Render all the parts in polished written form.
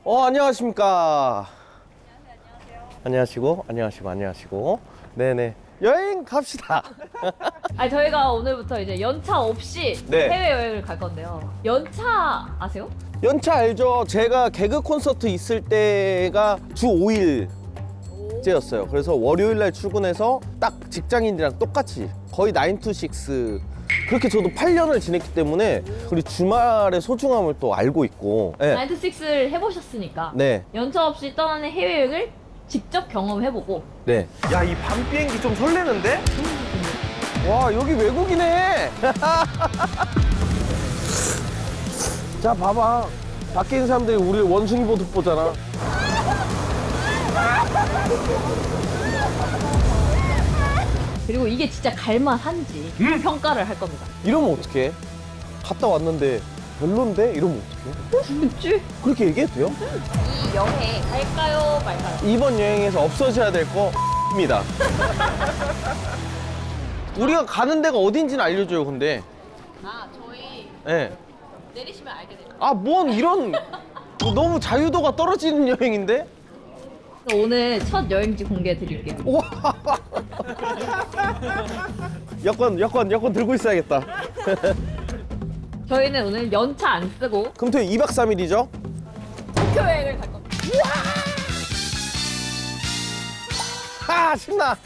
안녕하십니까. 안녕하시고. 네네. 여행 갑시다. 아니 저희가 오늘부터 이제 연차 없이 네. 해외여행을 갈 건데요. 연차 아세요? 연차 알죠? 제가 개그 콘서트 있을 때가 주 5일째였어요. 그래서 월요일 날 출근해서 딱 직장인들이랑 똑같이 거의 9 to 6. 그렇게 저도 8년을 지냈기 때문에 우리 주말의 소중함을 또 알고 있고. 네. 9 to 6를 해보셨으니까 네. 연차 없이 떠나는 해외여행을 직접 경험해보고 네. 야, 이 밤 비행기 좀 설레는데? 와, 여기 외국이네. 자, 봐봐. 밖에 있는 사람들이 우리 원숭이 보듯 보잖아. 그리고 이게 진짜 갈만한지 평가를 할 겁니다. 이러면 어떡해? 갔다 왔는데 별론데? 이러면 어떡해? 진짜? 그렇게 얘기해도 돼요? 이 여행 갈까요 말까요? 이번 여행에서 없어져야 될 거입니다. 우리가 가는 데가 어딘지는 알려줘요, 근데. 아 저희 예. 내리시면 알게 됩니다. 아, 뭔 이런 너무 자유도가 떨어지는 여행인데? 오늘 첫 여행지 공개해드릴게요. 우와. 여권 들고 있어야겠다. 저희는 오늘 연차 안 쓰고 금토일 2박 3일이죠? 도쿄 여행을 갈 겁니다. 아, 신나.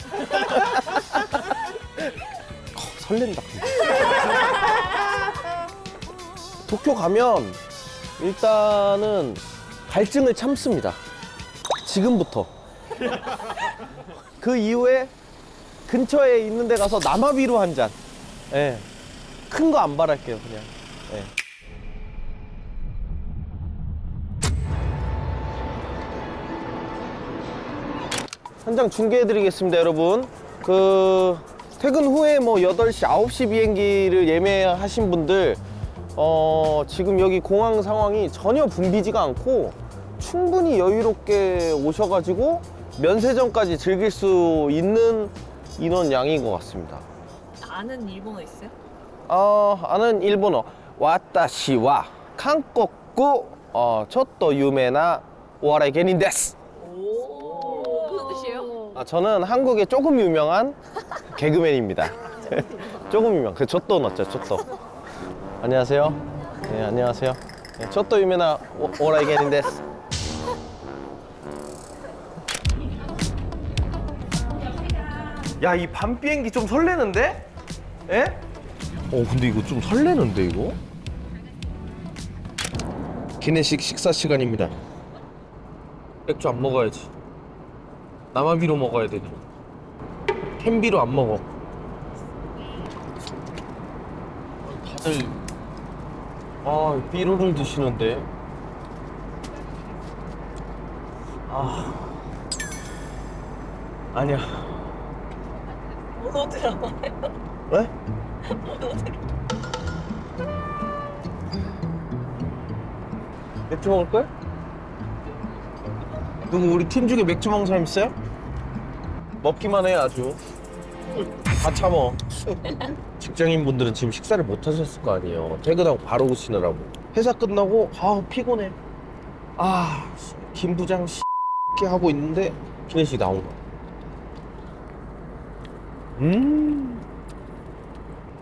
설렌다. 도쿄 가면 일단은 갈증을 참습니다. 지금부터. 그 이후에 근처에 있는 데 가서 남아비로 한 잔. 예. 큰 거 안 바랄게요, 그냥. 예. 현장 중계해드리겠습니다, 여러분. 퇴근 후에 뭐 8시, 9시 비행기를 예매하신 분들, 지금 여기 공항 상황이 전혀 붐비지가 않고 충분히 여유롭게 오셔가지고 면세점까지 즐길 수 있는 인원 양인 것 같습니다. 아는 일본어 있어요? 아는 일본어. 와타시와 한국구 초또 유메나 오하라이芸人です. 무슨 뜻이에요? 저는 한국에 조금 유명한 개그맨입니다. 조금 유명. 그 초또 넣었죠, 초또. 안녕하세요. 네, 안녕하세요. 네, 초또 유메나 오하라이 芸人です. 야, 이 밤 비행기 좀 설레는데? 예? 근데 이거 좀 설레는데, 이거? 기내식 식사 시간입니다. 맥주 안 먹어야지. 남아비로 먹어야 되니. 캔비로 안 먹어. 다들 비로를 드시는데. 아니야. 못 들어봐요. 왜? 맥주 먹을 거야? 누구 우리 팀 중에 맥주 먹는 사람 있어요? 먹기만 해 아주. 다 참어. 직장인분들은 지금 식사를 못 하셨을 거 아니에요. 퇴근하고 바로 오시느라고. 회사 끝나고 피곤해. 김 부장 이렇게 하고 있는데 기내식 나온 거야.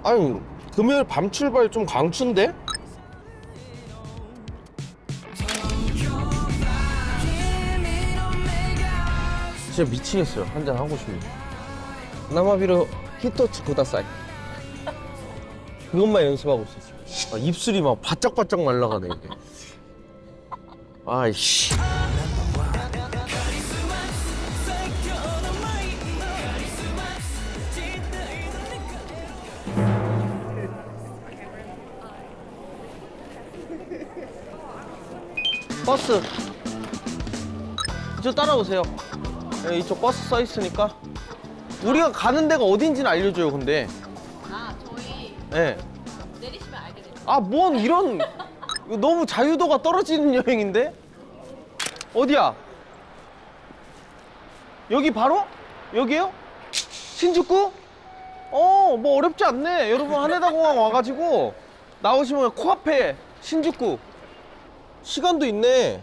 아니, 금요일 밤 출발 좀 강추인데? 진짜 미치겠어요. 한잔 하고 싶네. 남아비로 히토츠 쿠다사이. 그것만 연습하고 있었어. 입술이 막 바짝바짝 말라가네, 이게. 아이씨. 버스. 이쪽 따라오세요. 네, 이쪽 버스 써 있으니까. 우리가 가는 데가 어딘지는 알려줘요, 근데. 아 저희 네. 내리시면 알게 됩니다. 뭔 이런. 이거 너무 자유도가 떨어지는 여행인데? 어디야? 여기 바로? 여기요? 신주쿠? 뭐 어렵지 않네. 여러분, 하네다 공항 와가지고 나오시면 코앞에 신주쿠. 시간도 있네.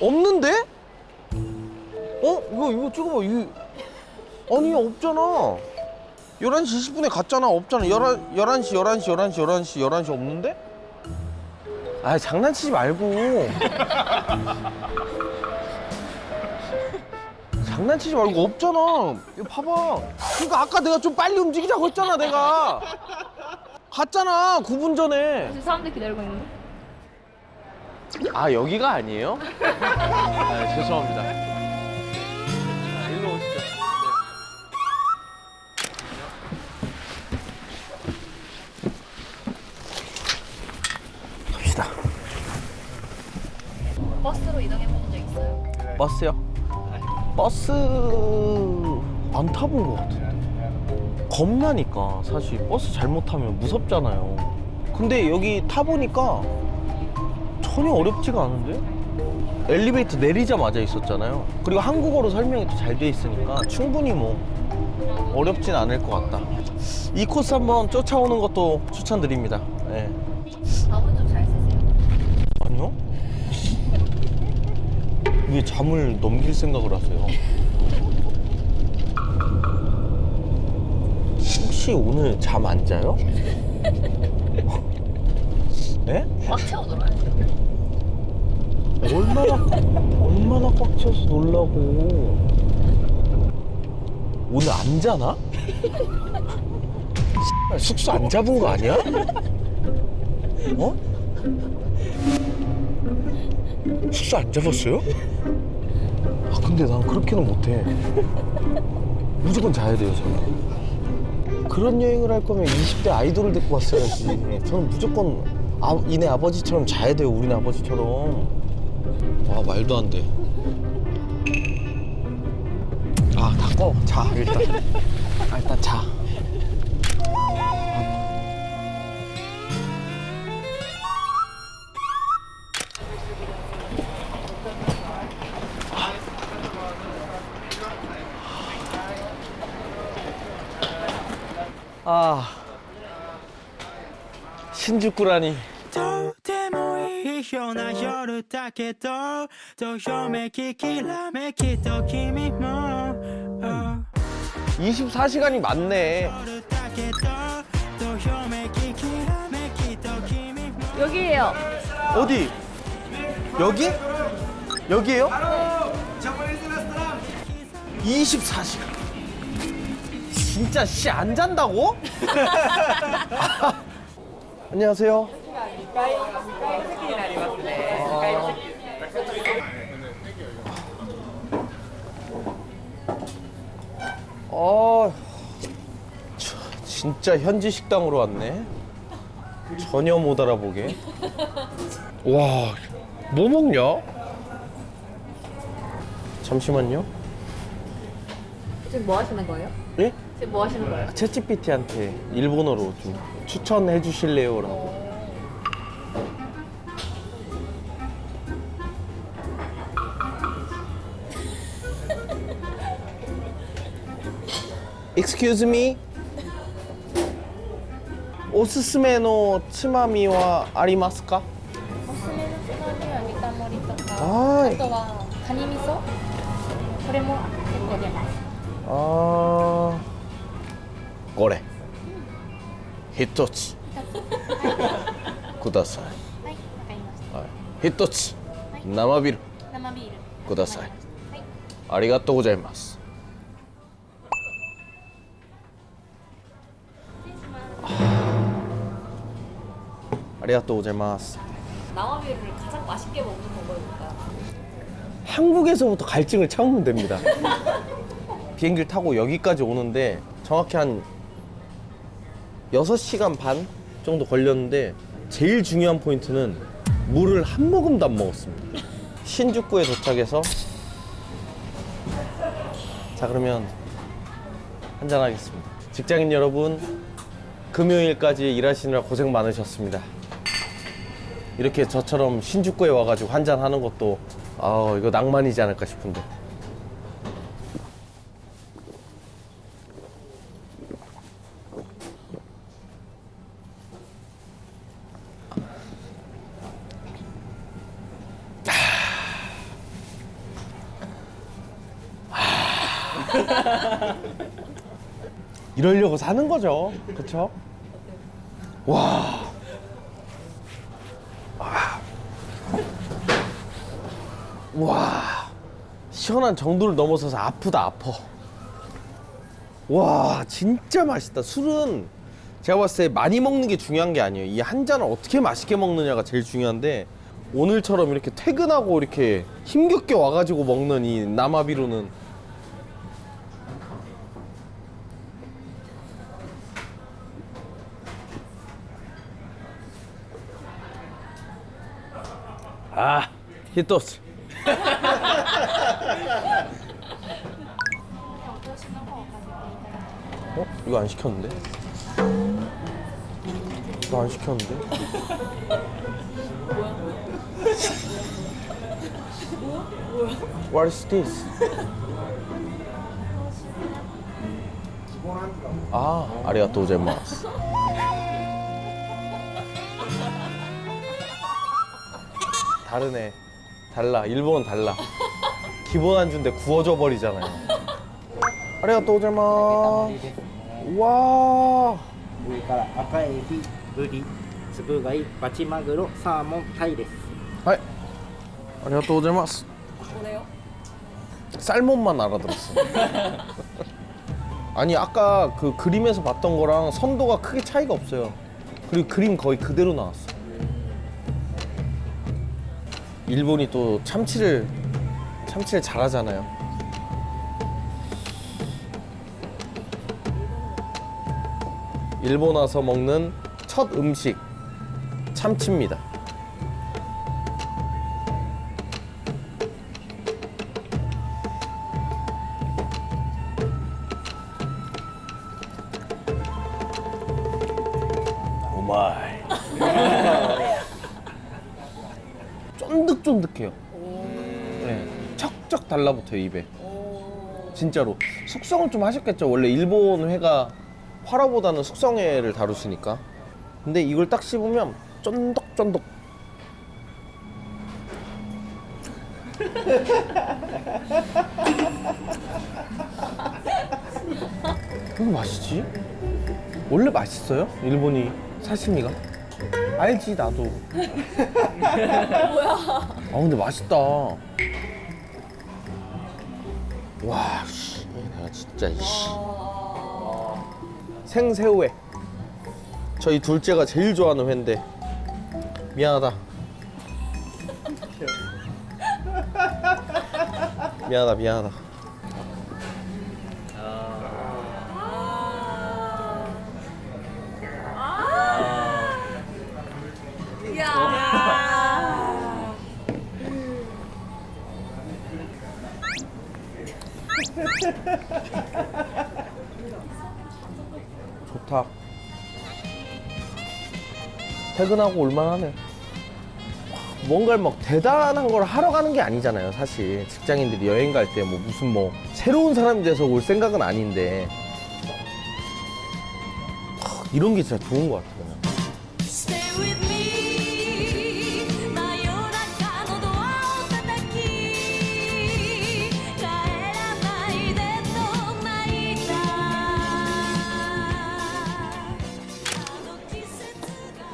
없는데? 이거 찍어봐. 아니 없잖아. 11시 20분에 갔잖아. 없잖아. 11시 없는데? 아 장난치지 말고. 장난치지 말고 없잖아. 이거 봐봐. 그러니까 아까 내가 좀 빨리 움직이자고 했잖아 내가. 갔잖아 9분 전에. 지금 사람들 기다리고 있는데. 아 여기가 아니에요? 아, 죄송합니다. 일로 오시죠. 갑시다. 버스로 이동해 본 적 있어요? 버스요? 버스 안 타본 것 같은데. 겁나니까 사실 버스 잘못하면 무섭잖아요. 근데 여기 타보니까 전혀 어렵지가 않은데? 엘리베이터 내리자마자 있었잖아요. 그리고 한국어로 설명이 또 잘 돼 있으니까 충분히 뭐 어렵진 않을 것 같다. 이 코스 한번 쫓아오는 것도 추천드립니다. 네. 밥은 좀 잘 쓰세요? 아니요? 왜 잠을 넘길 생각을 하세요? 혹시 오늘 잠 안 자요? 네? 꽉 채워 놀아요. 얼마나 꽉 채워서 놀라고. 오늘 안 자나? 숙소 안 잡은 거 아니야? 어? 숙소 안 잡았어요? 아 근데 난 그렇게는 못해. 무조건 자야 돼요 저는. 그런 여행을 할 거면 20대 아이돌을 데리고 왔어야지. 저는 무조건 이네 아버지처럼 자야 돼요. 우리네 아버지처럼. 와 말도 안 돼. 아 다 꺼. 자 일단. 일단 자. 아 신주쿠라니. どうでもいいような夜だけどどよめききらめきと君も 24시간이 많네. 夜だけどどよめききらめきと君も 여기에요. 어디? 여기? 여기에요? 24시간. 진짜 씨 안 잔다고? 안녕하세요. 진짜 현지 식당으로 왔네. 전혀 못 알아보게. 와, 뭐 먹냐? 잠시만요. 지금 뭐 하시는 거예요? 예? 지금 뭐 하시는 거예요? 챗GPT한테 일본어로 좀 추천해 주실래요라고. Excuse me. おすすめのつまみはありますか？おすすめのつまみは煮た盛りとか、はいあとはカニ味噌、これも結構出ます。あー、これ一つください。はい、わかりました。はい、一つ生ビール生ビールください。はい、ありがとうございます。ありがとうございます。 나와비를 가장 맛있게 먹는 방법이 뭘까요? 한국에서부터 갈증을 참으면 됩니다. 비행기를 타고 여기까지 오는데 정확히 한 6시간 반 정도 걸렸는데 제일 중요한 포인트는 물을 한 모금도 안 먹었습니다. 신주쿠에 도착해서 자 그러면 한잔 하겠습니다. 직장인 여러분 금요일까지 일하시느라 고생 많으셨습니다. 이렇게 저처럼 신주쿠에 와가지고 한잔 하는 것도 이거 낭만이지 않을까 싶은데. 이러려고 사는 거죠. 그쵸? 와. 와. 시원한 정도를 넘어서서 아프다, 아파. 와, 진짜 맛있다. 술은 제가 봤을 때 많이 먹는 게 중요한 게 아니에요. 이 한 잔을 어떻게 맛있게 먹느냐가 제일 중요한데, 오늘처럼 이렇게 퇴근하고 이렇게 힘겹게 와가지고 먹는 이 남아비루는 아, 히토스. 어? 이거 안 시켰는데? 이거 안 시켰는데? What is this? 아, 아리가또 고자이마스. 다르네. 달라. 일본은 달라. 기본 안주인데 구워져 버리잖아요. 아리가또 고자이마스. 와. 上から赤エビ、ブリ、つぶ貝、バチマグロ、サーモン、タイです。 하이. 아리가또 고자이마스. 뭐래요? 쌀몬만 알아들었어. 아니 아까 그 그림에서 봤던 거랑 선도가 크게 차이가 없어요. 그리고 그림 거의 그대로 나왔어. 일본이 또 참치를 잘하잖아요. 일본 와서 먹는 첫 음식 참치입니다. 오마이. 쫀득쫀득해요. 네, 척척 달라붙어요 입에. 진짜로. 숙성을 좀 하셨겠죠. 원래 일본 회가 화라보다는 숙성회를 다루시니까. 근데 이걸 딱 씹으면 쫀득쫀득. 이거 맛있지? 원래 맛있어요? 일본이 사시미가? 알지 나도. 뭐야? 아 근데 맛있다. 와, 씨, 내가 진짜 씨. 생새우회. 저희 둘째가 제일 좋아하는 회인데 미안하다. 미안하다. 좋다. 퇴근하고 올만하네. 뭔가를 막 대단한 걸 하러 가는 게 아니잖아요. 사실 직장인들이 여행 갈 때 뭐 무슨 뭐 새로운 사람이 돼서 올 생각은 아닌데 이런 게 진짜 좋은 것 같아. 그냥. Stay with me 真夜中のドアを叩き帰らないでと泣いたあの季節が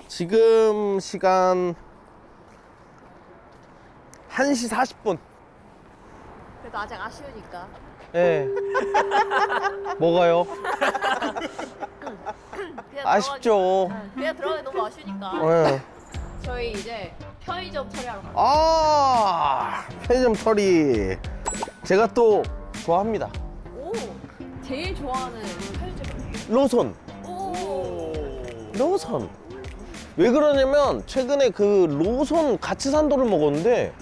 지금 시간 1시 40분. 그래도 아직 아쉬우니까. 예. 뭐가요? 그냥 아쉽죠. 그냥 들어가기 너무 아쉬우니까. 예. 저희 이제 편의점 처리하러 가요. 편의점 처리. 제가 또 좋아합니다. 오, 제일 좋아하는 편의점이에요. 로손. 오. 로손. 왜 그러냐면 최근에 그 로손 가츠산도를 먹었는데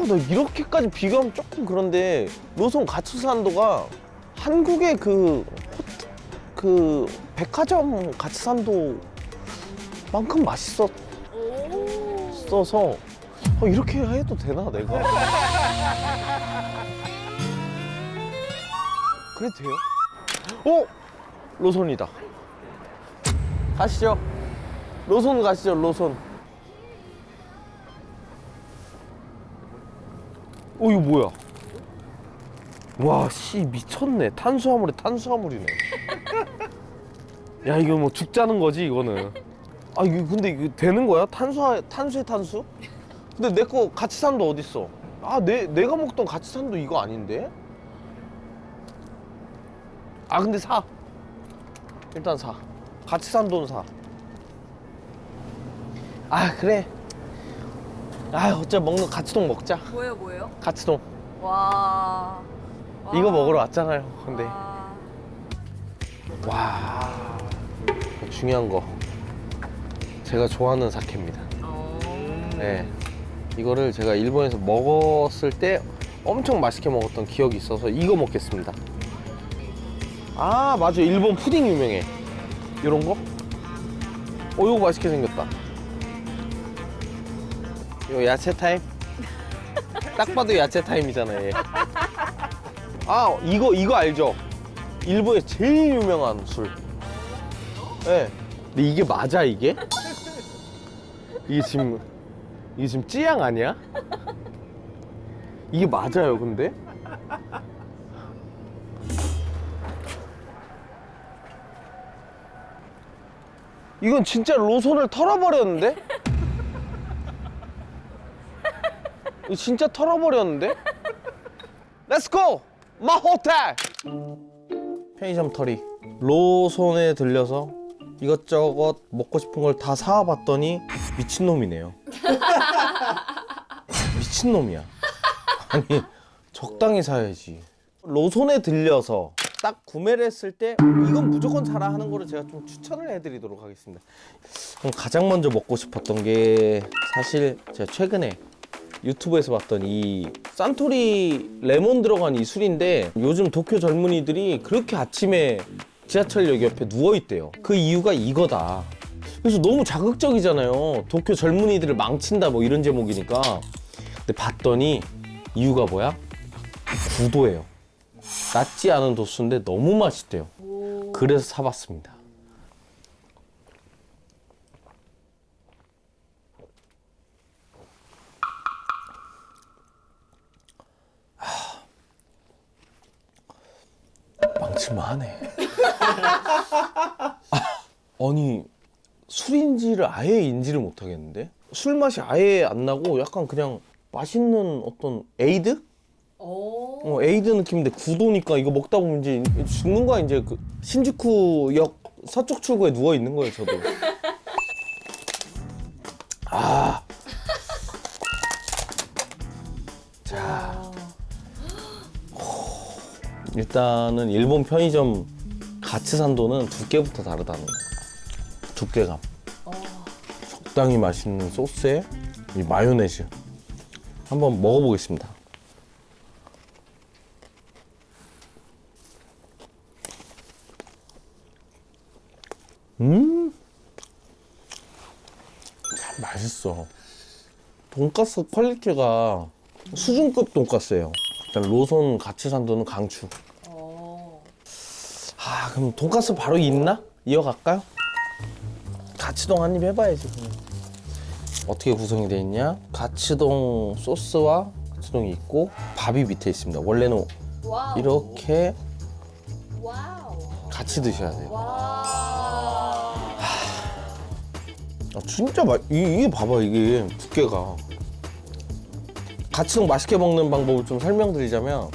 나 이렇게까지 비교하면 조금 그런데 로손 가츠산도가 한국의 그 백화점 가츠산도만큼 맛있었어서 이렇게 해도 되나 내가? 그래도 돼요? 로손이다. 가시죠. 로손 가시죠, 로손. 오, 이거 뭐야? 와, 씨, 미쳤네. 탄수화물에 탄수화물이네. 야, 이거 뭐 죽자는 거지, 이거는. 아, 이거 근데 이거 되는 거야? 탄수에 탄수? 근데 내 거 가치산도 어딨어? 아, 내가 먹던 가치산도 이거 아닌데? 아, 근데 사. 일단 사. 가치산돈 사. 아, 그래. 아, 어차피 먹는 가치동 먹자. 뭐예요? 가치동. 와. 이거 먹으러 왔잖아요. 근데 와. 와, 중요한 거. 제가 좋아하는 사케입니다. 네. 이거를 제가 일본에서 먹었을 때 엄청 맛있게 먹었던 기억이 있어서 이거 먹겠습니다. 아, 맞아. 일본 푸딩 유명해. 이런 거? 이거 맛있게 생겼다. 이거 야채 타임? 딱 봐도 야채 타임이잖아, 얘. 아, 이거 알죠? 일본에 제일 유명한 술. 네. 근데 이게 맞아, 이게? 이게 지금 찌양 아니야? 이게 맞아요, 근데? 이건 진짜 로손을 털어버렸는데? 이거 진짜 털어버렸는데? 렛츠고! 마호텔! 편의점 털이. 로손에 들려서 이것저것 먹고 싶은 걸 다 사와봤더니 미친놈이네요. 미친놈이야. 아니, 적당히 사야지. 로손에 들려서 딱 구매를 했을 때 이건 무조건 사라 하는 거를 제가 좀 추천을 해드리도록 하겠습니다. 그럼 가장 먼저 먹고 싶었던 게 사실 제가 최근에 유튜브에서 봤던 이 산토리 레몬 들어간 이 술인데 요즘 도쿄 젊은이들이 그렇게 아침에 지하철역 옆에 누워있대요. 그 이유가 이거다. 그래서 너무 자극적이잖아요. 도쿄 젊은이들을 망친다 뭐 이런 제목이니까. 근데 봤더니 이유가 뭐야? 구도예요. 낮지 않은 도수인데 너무 맛있대요. 그래서 사봤습니다. 망칠만하네. 아니, 술인지를 아예 인지를 못하겠는데? 술 맛이 아예 안 나고 약간 그냥 맛있는 어떤 에이드? 에이드 느낌인데 구도니까 이거 먹다 보면 이제 죽는 거야. 이제 그 신주쿠역 서쪽 출구에 누워 있는 거예요, 저도. 아. 자. 일단은 일본 편의점 가츠산도는 두께부터 다르다는 거. 두께감. 적당히 맛있는 소스에 이 마요네즈. 한번 먹어보겠습니다. 참 맛있어. 돈가스 퀄리티가 수준급 돈가스예요. 일단 로손 가츠산도는 강추. 아, 그럼 돈가스 바로 있나? 이어갈까요? 가츠동 한입 해봐야지. 그냥. 어떻게 구성이 되어 있냐? 가츠동 소스와 가츠동이 있고 밥이 밑에 있습니다. 원래는 이렇게 같이 드셔야 돼요. 진짜 이게 봐봐, 이게 두께가. 가츠동 맛있게 먹는 방법을 좀 설명드리자면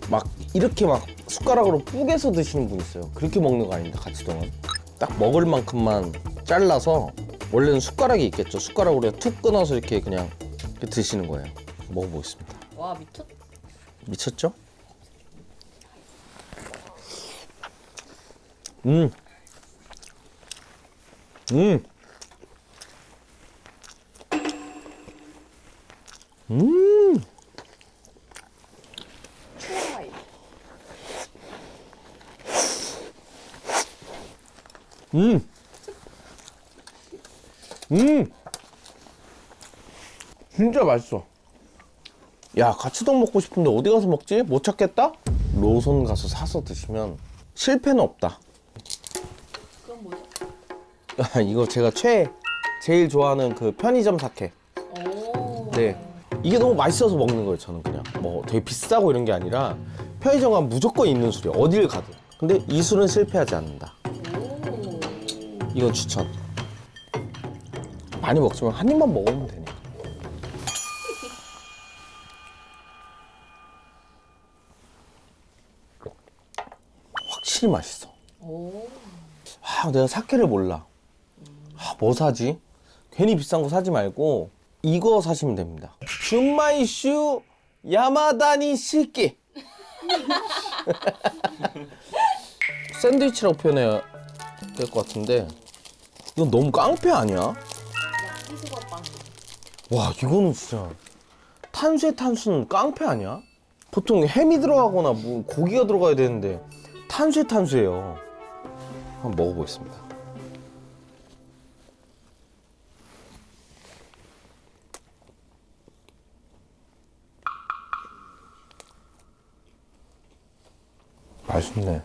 막 이렇게 막 숟가락으로 뿌개서 드시는 분 있어요. 그렇게 먹는 거 아닙니다, 가츠동은. 딱 먹을 만큼만 잘라서 원래는 숟가락이 있겠죠. 숟가락으로 툭 끊어서 이렇게 그냥 이렇게 드시는 거예요. 먹어보겠습니다. 와, 미쳤죠? 진짜 맛있어. 야, 가츠동 먹고 싶은데 어디 가서 먹지? 못 찾겠다? 로손 가서 사서 드시면 실패는 없다. 그건 뭐죠? 이거 제가 제일 좋아하는 그 편의점 사케. 네. 이게 너무 맛있어서 먹는 거예요, 저는 그냥. 뭐 되게 비싸고 이런 게 아니라 편의점 가면 무조건 있는 술이에요, 어딜 가든. 근데 이 술은 실패하지 않는다. 이건 추천. 많이 먹지만 한 입만 먹으면 되니까. 확실히 맛있어. 내가 사케를 몰라. 뭐 사지? 괜히 비싼 거 사지 말고 이거 사시면 됩니다. 준마이슈 야마다니 시키. 샌드위치라고 표현해야 될 것 같은데 이건 너무 깡패 아니야? 야끼소바빵. 와, 이거는 진짜 탄수의 탄수는 깡패 아니야? 보통 햄이 들어가거나 뭐 고기가 들어가야 되는데 탄수의 탄수예요. 한번 먹어보겠습니다. 맛있네.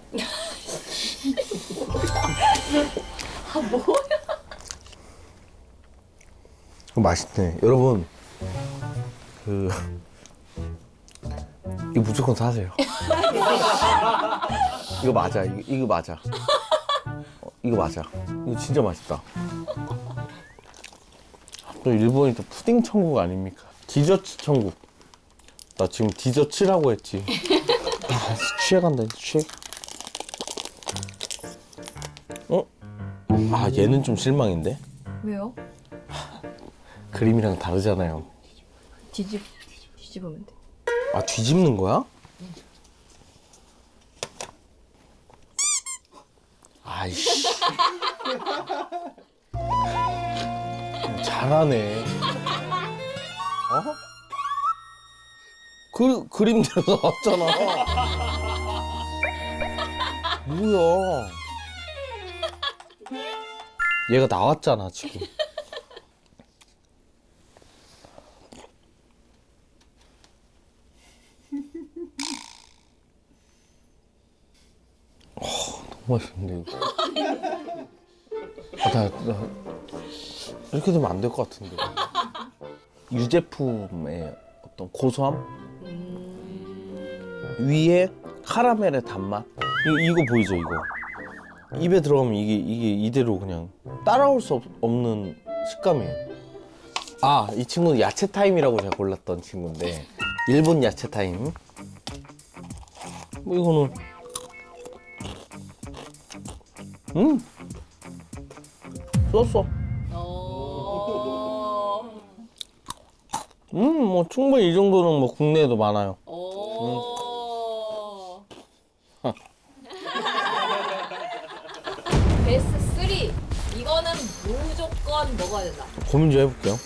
맛있네. 여러분, 이거 무조건 사세요. 이거 맞아. 이거 맞아. 이거 맞아. 이거 진짜 맛있다. 또 일본이 또 푸딩 천국 아닙니까? 디저트 천국. 나 지금 디저트라고 했지. 취해간다, 취해. 얘는 좀 실망인데? 왜요? 그림이랑 다르잖아요. 뒤집으면 돼. 뒤집는 거야? 아이씨. 잘하네. 그림대로 나왔잖아. 뭐야. 얘가 나왔잖아, 지금. 너무 맛있는데, 이거. 나 이렇게 되면 안 될 것 같은데. 유제품의 어떤 고소함? 위에 카라멜의 단맛? 이거 보이죠, 이거? 입에 들어가면 이게 이대로 그냥 따라올 수 없는 식감이에요. 이 친구는 야채 타임이라고 제가 골랐던 친구인데, 일본 야채 타임. 뭐 이거는 썼어. 뭐 충분히 이 정도는 뭐 국내에도 많아요. 베스트 3. 이거는 무조건 먹어야 된다. 고민 좀 해볼게요.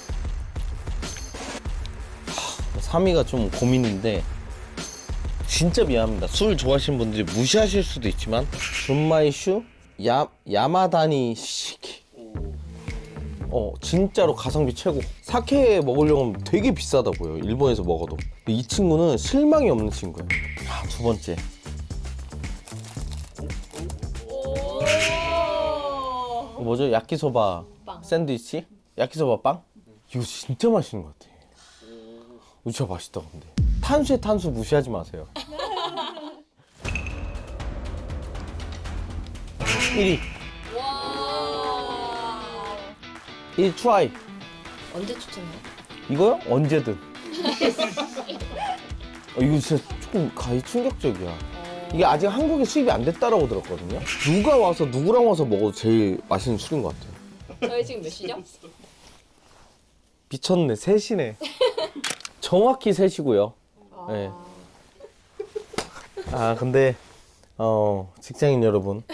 3위가 좀 고민인데, 진짜 미안합니다. 술 좋아하시는 분들이 무시하실 수도 있지만, 준마이슈 야마다니 시키. 진짜로 가성비 최고. 사케 먹으려고 하면 되게 비싸다고요, 일본에서 먹어도. 근데 이 친구는 실망이 없는 친구예요. 두 번째. 뭐죠? 야끼소바 샌드위치? 야끼소바 빵? 이거 진짜 맛있는 것 같아. 이거 진짜 맛있다, 근데. 탄수에 탄수 무시하지 마세요. 1위. 1 트라이. 언제 추천해요? 이거요? 언제든. 이거 진짜 조금 가히 충격적이야. 이게 아직 한국에 수입이 안 됐다라고 들었거든요. 누가 와서 누구랑 와서 먹어도 제일 맛있는 술인 것 같아요. 저희 지금 몇 시죠? 미쳤네, 3시네. 정확히 3시고요. 네. 근데 직장인 여러분,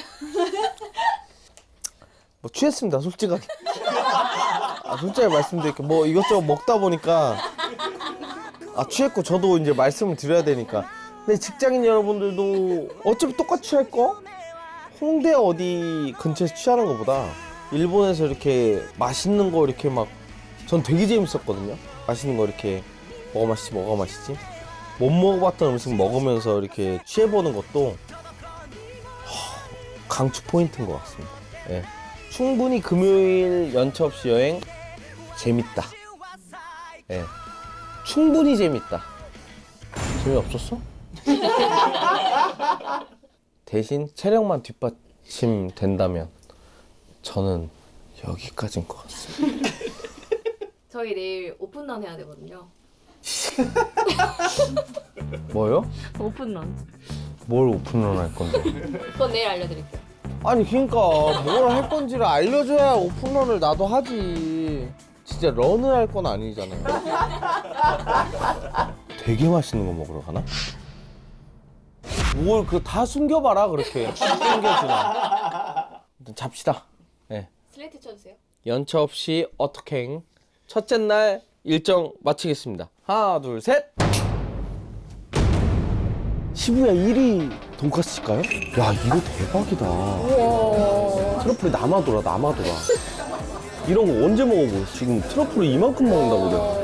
뭐 취했습니다, 솔직하게. 솔직하게 말씀드릴게요. 뭐 이것저것 먹다 보니까 취했고, 저도 이제 말씀을 드려야 되니까. 근데 직장인 여러분들도 어차피 똑같이 취할 거? 홍대 어디 근처에서 취하는 것보다 일본에서 이렇게 맛있는 거 이렇게 전 되게 재밌었거든요. 맛있는 거 이렇게 뭐가 맛있지? 못 먹어봤던 음식 먹으면서 이렇게 취해보는 것도 강추 포인트인 것 같습니다. 예. 충분히 금요일 연차 없이 여행 재밌다. 예. 충분히 재밌다. 재미없었어? 대신 체력만 뒷받침 된다면 저는 여기까지인 것 같습니다. 저희 내일 오픈런 해야 되거든요. 뭐요? 오픈런. 뭘 오픈런 할 건데? 그건 내일 알려드릴게요. 아니 그러니까 뭘 할 건지를 알려줘야 오픈런을 나도 하지. 진짜 런을 할 건 아니잖아요. 되게 맛있는 거 먹으러 가나? 뭘 그 다 숨겨봐라 그렇게 숨겨주나. 일단 잡시다. 네. 슬레이트 쳐주세요. 연차 없이 어떻게 첫째 날 일정 마치겠습니다. 하나 둘 셋. 시부야 1위 돈까스일까요? 야 이거 대박이다. 트러플이 남아돌아. 이런 거 언제 먹어보겠어? 지금 트러플을 이만큼 먹는다고 그래.